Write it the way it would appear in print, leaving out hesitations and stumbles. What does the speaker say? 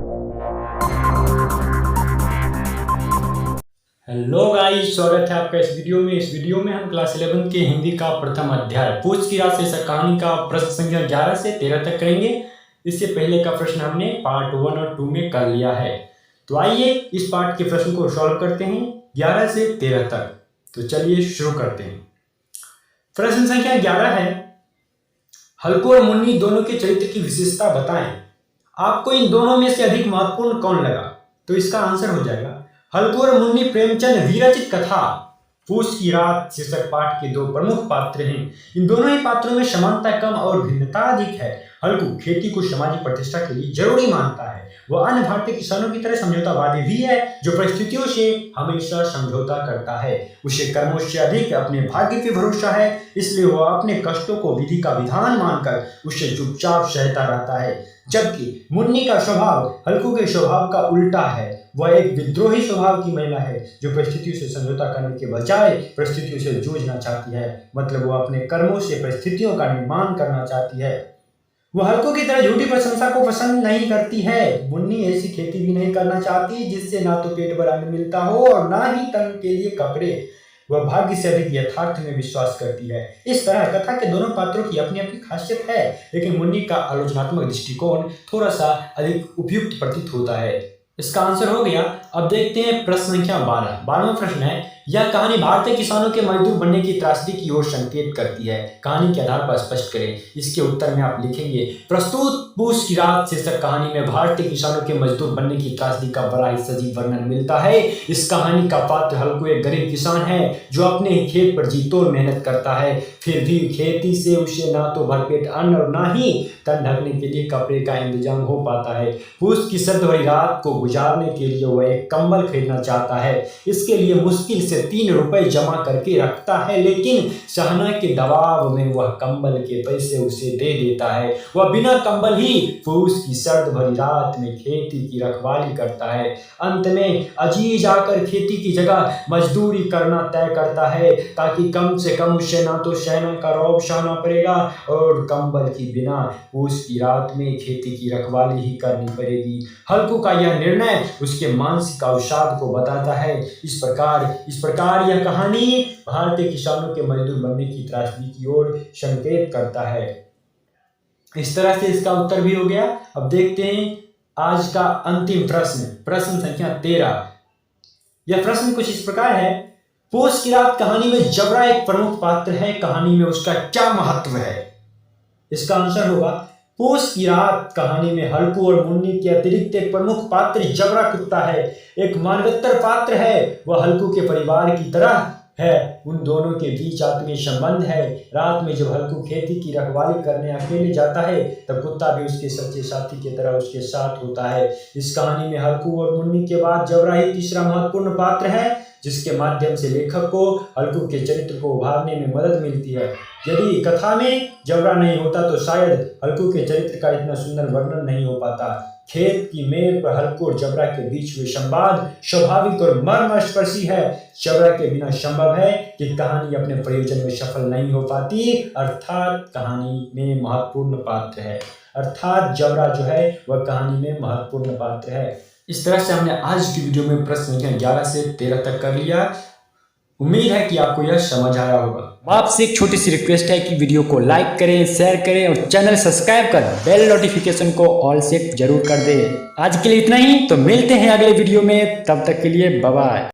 Hello guys, स्वागत है आपका इस वीडियो में। इस वीडियो में हम क्लास 11 के हिंदी का प्रथम अध्याय पूछ की रात शीर्षक कहानी का प्रश्न संख्या 11 से 13 तक करेंगे। इससे पहले का प्रश्न हमने पार्ट 1 और 2 में कर लिया है। तो आइए इस पार्ट के प्रश्न को सॉल्व करते हैं 11 से 13 तक। तो चलिए शुरू करते हैं। प्रश्न संख्या 11 है, हल्कू और मुन्नी दोनों के चरित्र की विशेषता बताएं। आपको इन दोनों में से अधिक महत्वपूर्ण कौन लगा? तो इसका आंसर हो जाएगा हल्कू और मुन्नी प्रेमचंद विरचित कथा पूछ की रात शीर्षक पाठ के दो प्रमुख पात्र हैं। इन दोनों ही पात्रों में समानता कम और भिन्नता अधिक है। हल्कू खेती को सामाजिक प्रतिष्ठा के लिए जरूरी मानता है। वह अन्य भारतीय किसानों की तरह समझौतावादी भी है, जो परिस्थितियों से हमेशा समझौता करता है। उसे कर्मों से अधिक अपने भाग्य पे भरोसा है, इसलिए वह अपने कष्टों को विधि का विधान मानकर उसे चुपचाप सहता रहता है। जबकि मुन्नी का स्वभाव हल्कू के स्वभाव का उल्टा है। वह एक विद्रोही स्वभाव की महिला है, जो परिस्थितियों से समझौता करने के बजाय परिस्थितियों से जूझना चाहती है। मतलब वह अपने कर्मों से परिस्थितियों का निर्माण करना चाहती है। वह हल्कू की तरह झूठी प्रशंसा को पसंद नहीं करती है। मुन्नी ऐसी खेती भी नहीं करना चाहती जिससे ना तो पेट भर अन्न मिलता हो और ना ही तन के लिए कपड़े। वह भाग्य से अधिक यथार्थ में विश्वास करती है। इस तरह कथा के दोनों पात्रों की अपनी अपनी खासियत है, लेकिन मुन्नी का आलोचनात्मक दृष्टिकोण थोड़ा सा अधिक उपयुक्त प्रतीत होता है। इसका आंसर हो गया। अब देखते हैं प्रश्न संख्या 12वां प्रश्न है, यह कहानी भारतीय किसानों के मजदूर बनने की त्रासदी की ओर संकेत करती है। कहानी के आधार पर स्पष्ट करें। इसके उत्तर में आप लिखेंगे, प्रस्तुत पूछ की रात शीर्षक कहानी में भारतीय किसानों के मजदूर बनने की त्रासदी का बड़ा ही सजीव वर्णन मिलता है। इस कहानी का पात्र हल्कू एक गरीब किसान है, जो अपने ही खेत पर जी-तोड़ मेहनत करता है। फिर भी खेती से उसे ना तो भरपेट अन्न और ना ही तन ढकने के लिए कपड़े का इंतजाम हो पाता है। पूछ की सर्द भरी रात को गुजारने के लिए वह एक कंबल खरीदना चाहता है। इसके लिए मुश्किल से 3 रुपए जमा करके रखता है, लेकिन सहना के दबाव में वह कंबल के पैसे उसे दे देता है। वह बिना कंबल ही पूछ की सर्द भरी रात में खेती की रखवाली करता है। अंत में अजीज आकर खेती की जगह मजदूरी करना तय करता है, ताकि कम से कम उसे ना तो सेना का रौब सहना पड़ेगा और कंबल की बिना पूछ की रात में खेती की रखवाली ही करनी पड़ेगी। हल्कू का यह निर्णय उसके मानसिक अवसाद को बताता है। इस प्रकार यह कहानी भारतीय किसानों के मजदूर बनने की त्रासदी की ओर संकेत करता है। इस तरह से इसका उत्तर भी हो गया। अब देखते हैं आज का अंतिम प्रश्न, प्रश्न संख्या 13। यह प्रश्न कुछ इस प्रकार है, पूछ की रात कहानी में जबरा एक प्रमुख पात्र है, कहानी में उसका क्या महत्व है? इसका आंसर होगा, पूछ की रात कहानी में हल्कू और मुन्नी के अतिरिक्त एक प्रमुख पात्र जबरा कुत्ता है। एक मानवतर पात्र है। वह हल्कू के परिवार की तरह है। उन दोनों के बीच आत्मीय संबंध है। रात में जब हल्कू खेती की रखवाली करने अकेले जाता है, तब कुत्ता भी उसके सच्चे साथी की तरह उसके साथ होता है। इस कहानी में हल्कू और मुन्नी के बाद जबरा ही तीसरा महत्वपूर्ण पात्र है, जिसके माध्यम से लेखक को हल्कू के चरित्र को उभारने में मदद मिलती है। यदि कथा में जबरा नहीं होता तो शायद हल्कू के चरित्र का इतना सुंदर वर्णन नहीं हो पाता। खेत की मेड़ पर हल्कू और जबरा के बीच हुए संवाद स्वाभाविक और मर्मस्पर्शी है। जबरा के बिना संभव है कि कहानी अपने प्रयोजन में सफल नहीं हो पाती, अर्थात कहानी में महत्वपूर्ण पात्र है। अर्थात जबरा जो है वह कहानी में महत्वपूर्ण पात्र है। इस तरह से हमने आज की वीडियो में प्रश्न संख्या 11 से 13 तक कर लिया। उम्मीद है कि आपको यह समझ आया होगा। आपसे एक छोटी सी रिक्वेस्ट है कि वीडियो को लाइक करें, शेयर करें और चैनल सब्सक्राइब कर बेल नोटिफिकेशन को ऑल सेट जरूर कर दें। आज के लिए इतना ही, तो मिलते हैं अगले वीडियो में। तब तक के लिए बाय बाय।